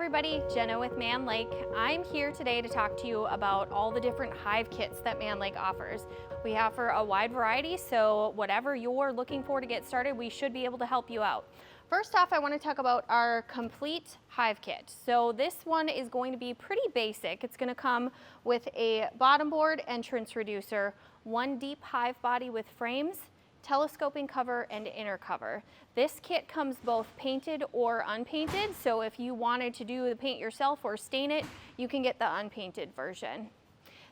everybody, Jenna with Mann Lake. I'm here today to talk to you about all the different hive kits that Mann Lake offers. We offer a wide variety, so whatever you're looking for to get started, we should be able to help you out. First off, I want to talk about our Complete Hive Kit. So this one is going to be pretty basic. It's going to come with a bottom board, entrance reducer, one deep hive body with frames, telescoping cover, and inner cover. This kit comes both painted or unpainted, so if you wanted to do the paint yourself or stain it, you can get the unpainted version.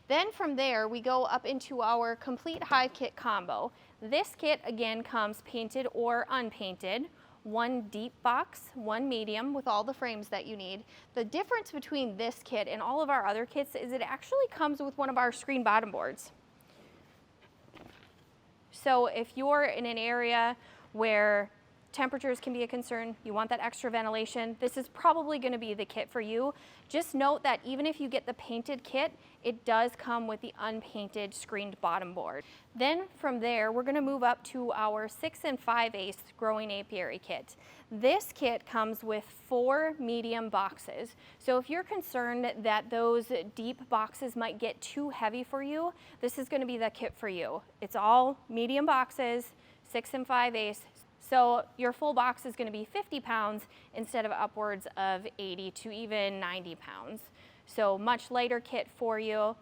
Then from there, we go up into our Complete Hive Kit Combo. This kit again comes painted or unpainted, one deep box, one medium with all the frames that you need. The difference between this kit and all of our other kits is it actually comes with one of our screen bottom boards. So if you're in an area where temperatures can be a concern, you want that extra ventilation, this is probably going to be the kit for you. Just note that even if you get the painted kit, it does come with the unpainted screened bottom board. Then from there, we're going to move up to our 6 5/8 Growing Apiary Kit. This kit comes with 4 medium boxes. So if you're concerned that those deep boxes might get too heavy for you, this is going to be the kit for you. It's all medium boxes, 6 5/8. So your full box is going to be 50 pounds instead of upwards of 80 to even 90 pounds. So much lighter kit for you.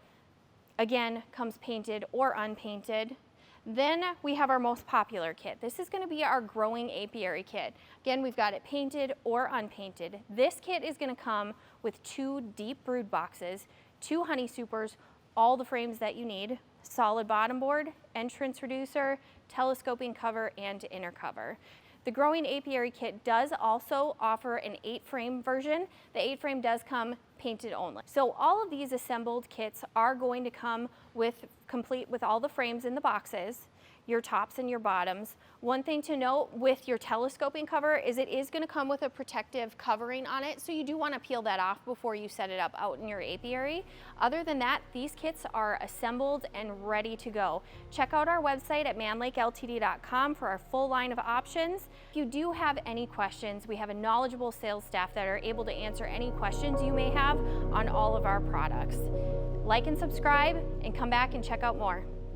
Again, comes painted or unpainted. Then we have our most popular kit. This is going to be our Growing Apiary Kit. Again, we've got it painted or unpainted. This kit is going to come with 2 deep brood boxes, 2 honey supers, all the frames that you need, solid bottom board, entrance reducer, telescoping cover, and inner cover. The Growing Apiary Kit does also offer an 8-frame version. The 8-frame does come painted only. So all of these assembled kits are going to come complete with all the frames in the boxes, your tops and your bottoms. One thing to note with your telescoping cover is it is going to come with a protective covering on it, so you do want to peel that off before you set it up out in your apiary. Other than that, these kits are assembled and ready to go. Check out our website at mannlakeltd.com for our full line of options. If you do have any questions, we have a knowledgeable sales staff that are able to answer any questions you may have on all of our products. Like and subscribe, and come back and check out more.